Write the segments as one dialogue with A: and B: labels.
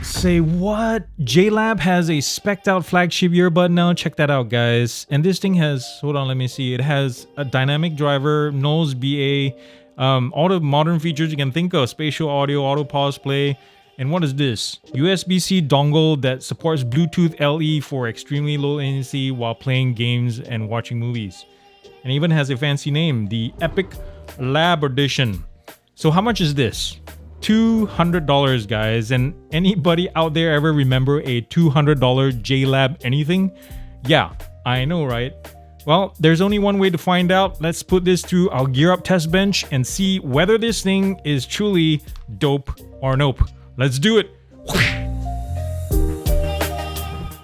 A: Say what? JLAB has a spec'd out flagship earbud now. Check that out, guys. And this thing has, hold on, let me see. It has a dynamic driver, nose BA, all the modern features you can think of: spatial audio, auto pause play. And what is this? USB-C dongle that supports Bluetooth LE for extremely low latency while playing games and watching movies. And even has a fancy name, the Epic Lab Edition. So how much is this? $200, guys. And anybody out there ever remember a $200 JLAB anything? Yeah, I know, right? Well, there's only one way to find out. Let's put this through our GearUp test bench and see whether this thing is truly dope or nope. Let's do it.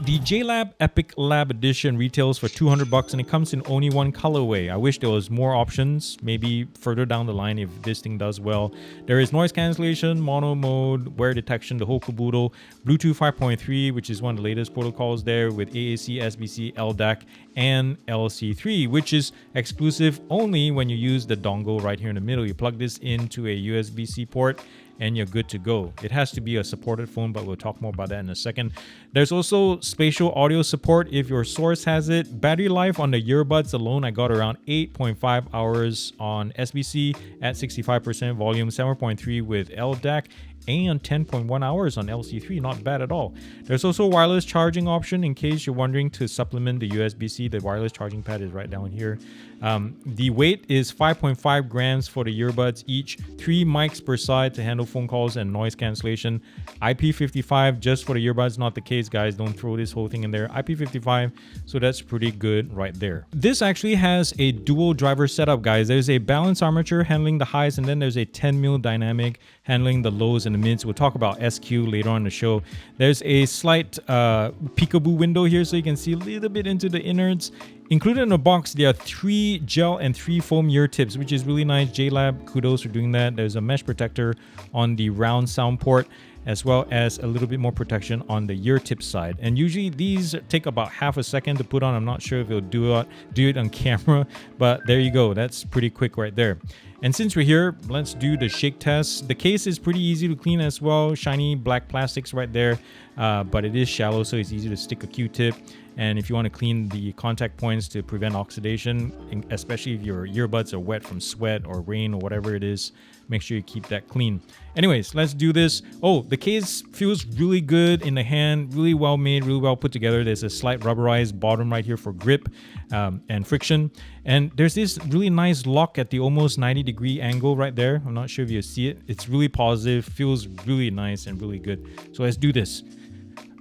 A: The JLAB Epic Lab Edition retails for $200 and it comes in only one colorway. I wish there was more options, maybe further down the line if this thing does well. There is noise cancellation, mono mode, wear detection, the whole caboodle, Bluetooth 5.3, which is one of the latest protocols there, with AAC, SBC, LDAC, and LC3, which is exclusive only when you use the dongle right here in the middle. You plug this into a USB-C port and you're good to go. It has to be a supported phone, but we'll talk more about that in a second. There's also spatial audio support if your source has it. Battery life on the earbuds alone, I got around 8.5 hours on SBC at 65% volume, 7.3 with LDAC, and 10.1 hours on LC3. Not bad at all. There's also a wireless charging option in case you're wondering to supplement the USB-C. The wireless charging pad is right down here. The weight is 5.5 grams for the earbuds each, 3 mics per side to handle phone calls and noise cancellation. IP55 just for the earbuds, not the case, guys. Don't throw this whole thing in there. IP55, so that's pretty good right there. This actually has a dual driver setup, guys. There's a balance armature handling the highs, and then there's a 10mm dynamic handling the lows and the mids. We'll talk about SQ later on in the show. There's a slight peekaboo window here so you can see a little bit into the innards. Included in the box, there are 3 gel and 3 foam ear tips, which is really nice. JLAB, kudos for doing that. There's a mesh protector on the round sound port, as well as a little bit more protection on the ear tip side. And usually these take about half a second to put on. I'm not sure if it'll do it on camera, but there you go. That's pretty quick right there. And since we're here, let's do the shake test. The case is pretty easy to clean as well. Shiny black plastics right there, but it is shallow, so it's easy to stick a Q-tip. And if you want to clean the contact points to prevent oxidation, especially if your earbuds are wet from sweat or rain or whatever it is, make sure you keep that clean. Anyways, let's do this. Oh, the case feels really good in the hand, really well made, really well put together. There's a slight rubberized bottom right here for grip and friction. And there's this really nice lock at the almost 90-degree angle right there. I'm not sure if you see it. It's really positive, feels really nice and really good. So let's do this.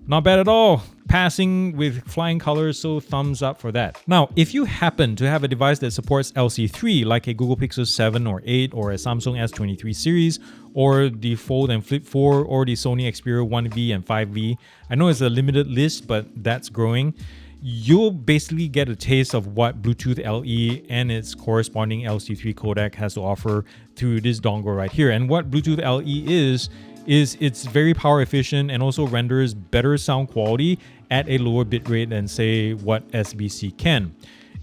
A: Not bad at all. Passing with flying colors, so thumbs up for that. Now, if you happen to have a device that supports LC3, like a Google Pixel 7 or 8 or a Samsung S23 series, or the Fold and Flip 4, or the Sony Xperia 1V and 5V, I know it's a limited list, but that's growing. You'll basically get a taste of what Bluetooth LE and its corresponding LC3 codec has to offer through this dongle right here. And what Bluetooth LE is it's very power efficient and also renders better sound quality at a lower bitrate than, say, what SBC can.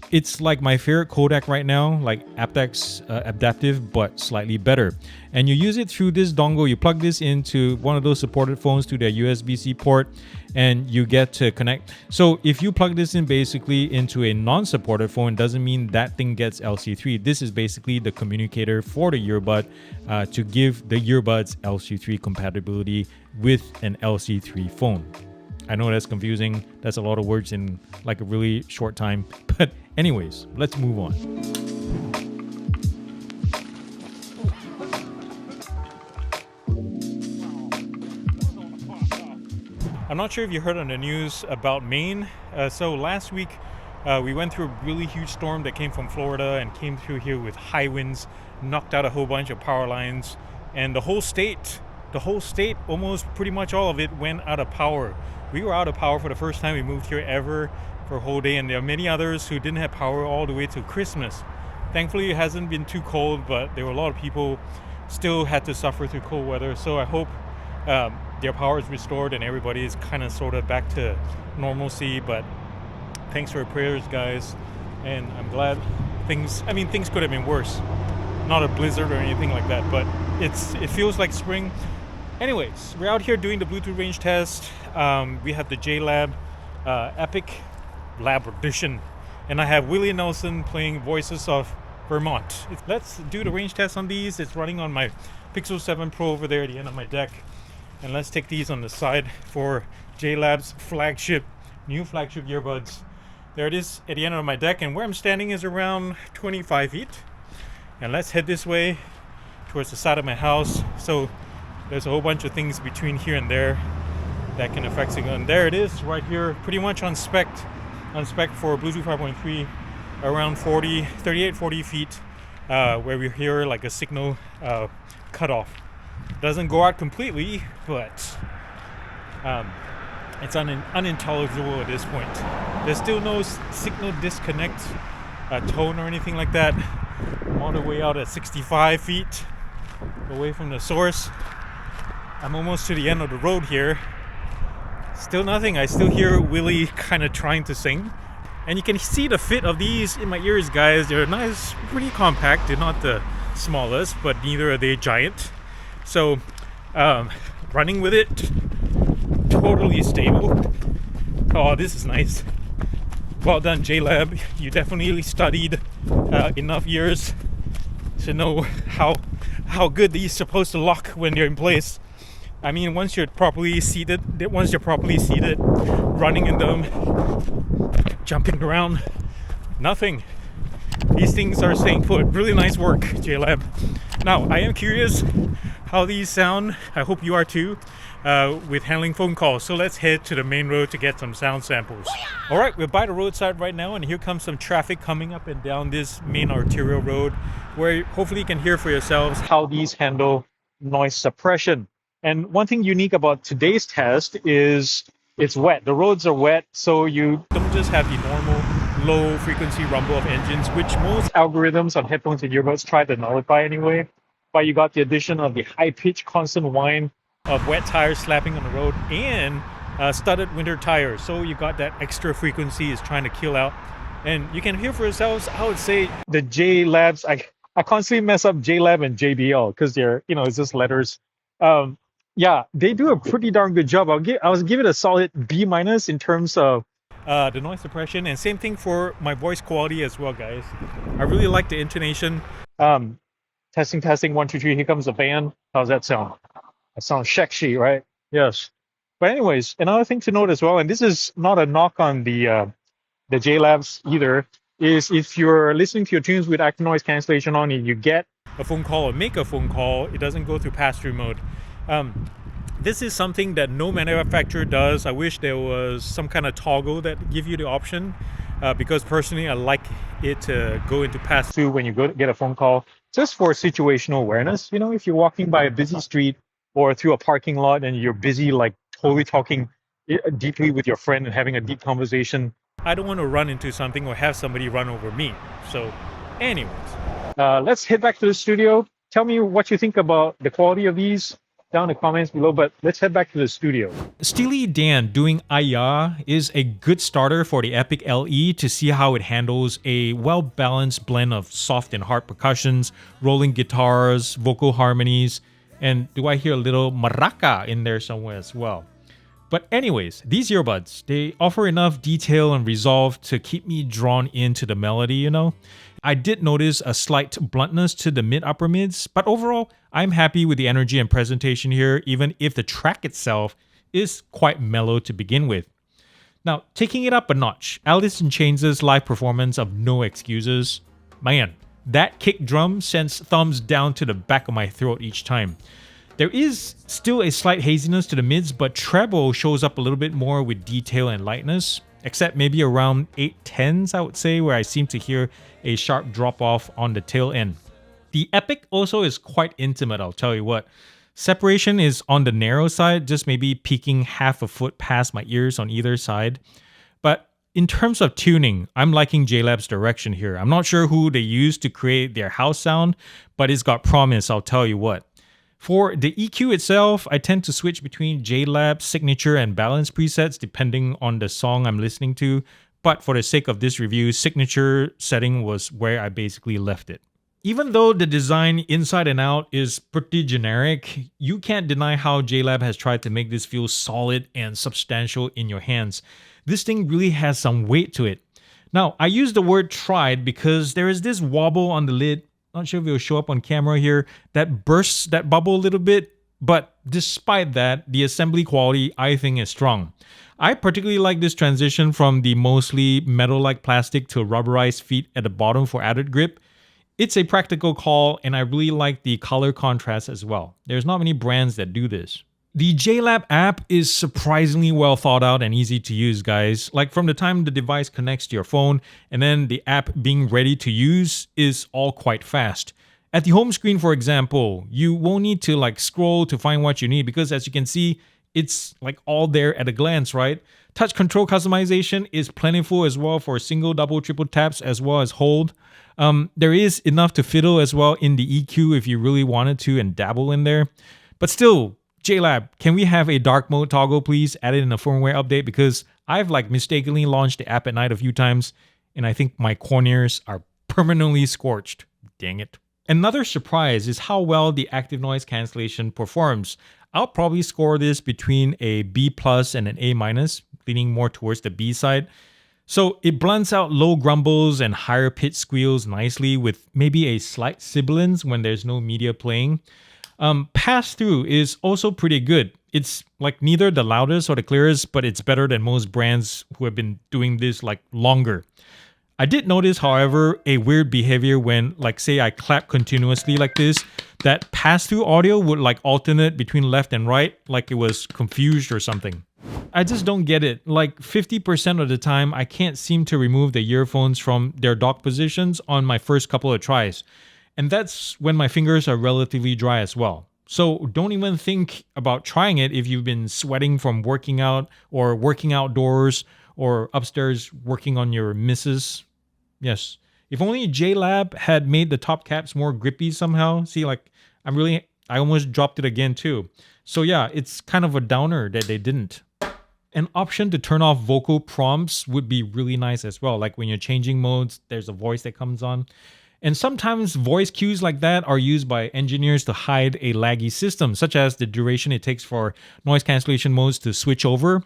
A: It's like my favorite codec right now, like aptX adaptive, but slightly better. And you use it through this dongle. You plug this into one of those supported phones to their USB-C port, and you get to connect. So if you plug this in basically into a non-supported phone, doesn't mean that thing gets LC3. This is basically the communicator for the earbud to give the earbuds LC3 compatibility with an LC3 phone. I know that's confusing. That's a lot of words in like a really short time. But anyways, let's move on. I'm not sure if you heard on the news about Maine. So last week, we went through a really huge storm that came from Florida and came through here with high winds, knocked out a whole bunch of power lines, and the whole state, almost pretty much all of it went out of power. We were out of power for the first time we moved here ever for a whole day, and there are many others who didn't have power all the way to Christmas. Thankfully, it hasn't been too cold, but there were a lot of people still had to suffer through cold weather. So I hope their power is restored and everybody is kind of sort of back to normalcy. But thanks for your prayers, guys. And I'm glad things could have been worse. Not a blizzard or anything like that, but it feels like spring. Anyways, we're out here doing the Bluetooth range test. We have the JLAB EPIC LAB EDITION, and I have Willie Nelson playing Voices of Vermont. Let's do the range test on these. It's running on my Pixel 7 Pro over there at the end of my deck. And let's take these on the side for JLAB's new flagship earbuds. There it is at the end of my deck, and where I'm standing is around 25 feet. And let's head this way towards the side of my house. So there's a whole bunch of things between here and there that can affect signal. And there it is right here, pretty much on spec for Bluetooth 5.3, around 38-40 feet, where we hear like a signal cutoff. Doesn't go out completely, but it's unintelligible at this point. There's still no signal disconnect tone or anything like that. I'm all the way out at 65 feet away from the source. I'm almost to the end of the road here. Still nothing. I still hear Willie kind of trying to sing. And you can see the fit of these in my ears, guys. They're nice, pretty compact. They're not the smallest, but neither are they giant. So, running with it, totally stable. Oh, this is nice. Well done, JLAB. You definitely studied enough years to know how good these are supposed to lock when they're in place. I mean, once you're properly seated, running in them, jumping around, nothing. These things are staying put. Really nice work, JLAB. Now, I am curious how these sound. I hope you are too, with handling phone calls. So let's head to the main road to get some sound samples. All right, we're by the roadside right now, and here comes some traffic coming up and down this main arterial road, where hopefully you can hear for yourselves how these handle noise suppression. And one thing unique about today's test is it's wet. The roads are wet, so you don't just have the normal low frequency rumble of engines, which most algorithms on headphones and earbuds try to nullify anyway. But you got the addition of the high-pitched constant whine of wet tires slapping on the road and studded winter tires. So you got that extra frequency is trying to kill out. And you can hear for yourselves, I would say the JLabs, I constantly mess up JLab and JBL because they're, it's just letters. Yeah, they do a pretty darn good job. I was give it a solid B- in terms of the noise suppression, and same thing for my voice quality as well, guys. I really like the intonation. Testing, 1, 2, 3. Here comes the band. How's that sound? That sounds sexy, right? Yes. But anyways, another thing to note as well, and this is not a knock on the JLabs either, is if you're listening to your tunes with active noise cancellation on and you get a phone call or make a phone call, it doesn't go through pass-through mode. This is something that no manufacturer does. I wish there was some kind of toggle that give you the option, because personally I like it to go into pass-through when you go to get a phone call, just for situational awareness. If you're walking by a busy street or through a parking lot and you're busy, like totally talking deeply with your friend and having a deep conversation, I don't want to run into something or have somebody run over me. So anyways, let's head back to the studio. Tell me what you think about the quality of these down in the comments below, but let's head back to the studio. Steely Dan doing Aya is a good starter for the Epic LE to see how it handles a well-balanced blend of soft and hard percussions, rolling guitars, vocal harmonies, and do I hear a little maraca in there somewhere as well? But anyways, these earbuds, they offer enough detail and resolve to keep me drawn into the melody, I did notice a slight bluntness to the mid-upper mids, but overall, I'm happy with the energy and presentation here, even if the track itself is quite mellow to begin with. Now, taking it up a notch, Alice in Chains' live performance of No Excuses. Man, that kick drum sends thumbs down to the back of my throat each time. There is still a slight haziness to the mids, but treble shows up a little bit more with detail and lightness, except maybe around 8/10s, I would say, where I seem to hear a sharp drop-off on the tail end. The Epic also is quite intimate, I'll tell you what. Separation is on the narrow side, just maybe peeking half a foot past my ears on either side. But in terms of tuning, I'm liking JLab's direction here. I'm not sure who they used to create their house sound, but it's got promise, I'll tell you what. For the EQ itself, I tend to switch between JLab, signature, and balance presets depending on the song I'm listening to. But for the sake of this review, signature setting was where I basically left it. Even though the design inside and out is pretty generic, you can't deny how JLab has tried to make this feel solid and substantial in your hands. This thing really has some weight to it. Now, I use the word tried because there is this wobble on the lid, not sure if it will show up on camera here, that bursts that bubble a little bit, but despite that, the assembly quality I think is strong. I particularly like this transition from the mostly metal-like plastic to rubberized feet at the bottom for added grip. It's a practical call, and I really like the color contrast as well. There's not many brands that do this. The JLab app is surprisingly well thought out and easy to use, guys. Like from the time the device connects to your phone and then the app being ready to use is all quite fast. At the home screen, for example, you won't need to like scroll to find what you need because as you can see, it's like all there at a glance, right? Touch control customization is plentiful as well for single, double, triple taps as well as hold. There is enough to fiddle as well in the EQ if you really wanted to and dabble in there. But still, JLab, can we have a dark mode toggle please added in a firmware update? Because I've like mistakenly launched the app at night a few times and I think my corneas are permanently scorched. Dang it. Another surprise is how well the active noise cancellation performs. I'll probably score this between a B+ and an A-, leaning more towards the B side. So it blends out low grumbles and higher pitch squeals nicely with maybe a slight sibilance when there's no media playing. Pass-through is also pretty good. It's like neither the loudest or the clearest, but it's better than most brands who have been doing this like longer. I did notice, however, a weird behavior when, like, say I clap continuously like this, that pass-through audio would like alternate between left and right, like it was confused or something. I just don't get it. Like 50% of the time, I can't seem to remove the earphones from their dock positions on my first couple of tries. And that's when my fingers are relatively dry as well. So don't even think about trying it if you've been sweating from working out or working outdoors or upstairs working on your missus. Yes. If only JLab had made the top caps more grippy somehow. See, like I almost dropped it again too. So yeah, it's kind of a downer that they didn't. An option to turn off vocal prompts would be really nice as well. Like when you're changing modes, there's a voice that comes on. And sometimes voice cues like that are used by engineers to hide a laggy system, such as the duration it takes for noise cancellation modes to switch over.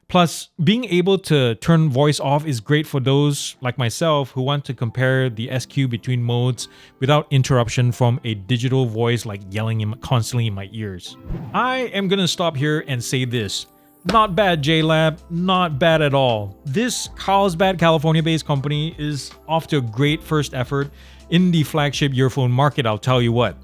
A: Plus, being able to turn voice off is great for those like myself who want to compare the SQ between modes without interruption from a digital voice like yelling constantly in my ears. I am gonna stop here and say this. Not bad, JLab, not bad at all. This Carlsbad, California-based company is off to a great first effort in the flagship earphone market, I'll tell you what.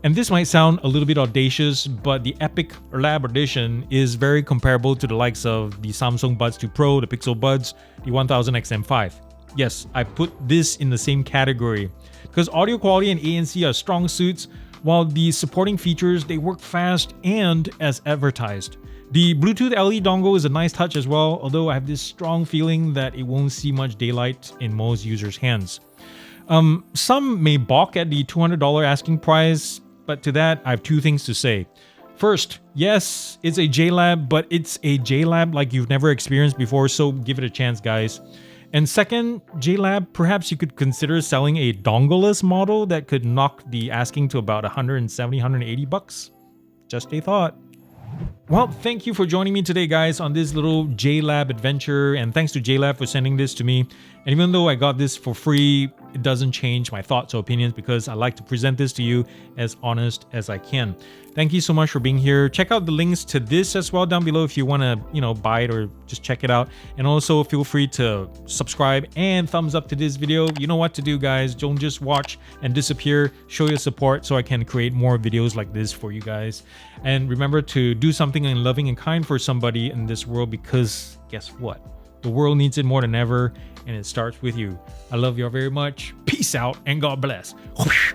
A: And this might sound a little bit audacious, but the Epic Lab Edition is very comparable to the likes of the Samsung Buds 2 Pro, the Pixel Buds, the 1000XM5. Yes, I put this in the same category because audio quality and ANC are strong suits, while the supporting features, they work fast and as advertised. The Bluetooth LE dongle is a nice touch as well, although I have this strong feeling that it won't see much daylight in most users' hands. Some may balk at the $200 asking price, but to that, I have two things to say. First, yes, it's a JLab, but it's a JLab like you've never experienced before, so give it a chance, guys. And second, JLab, perhaps you could consider selling a dongle-less model that could knock the asking to about $170, $180. Just a thought. Well, thank you for joining me today, guys, on this little JLab adventure, and thanks to JLab for sending this to me. And even though I got this for free, it doesn't change my thoughts or opinions because I like to present this to you as honest as I can. Thank you so much for being here. Check out the links to this as well down below if you want to, buy it or just check it out. And also feel free to subscribe and thumbs up to this video. You know what to do, guys. Don't just watch and disappear. Show your support so I can create more videos like this for you guys. And remember to do something loving and kind for somebody in this world, because guess what? The world needs it more than ever, and it starts with you. I love you all very much. Peace out and God bless. Whoosh.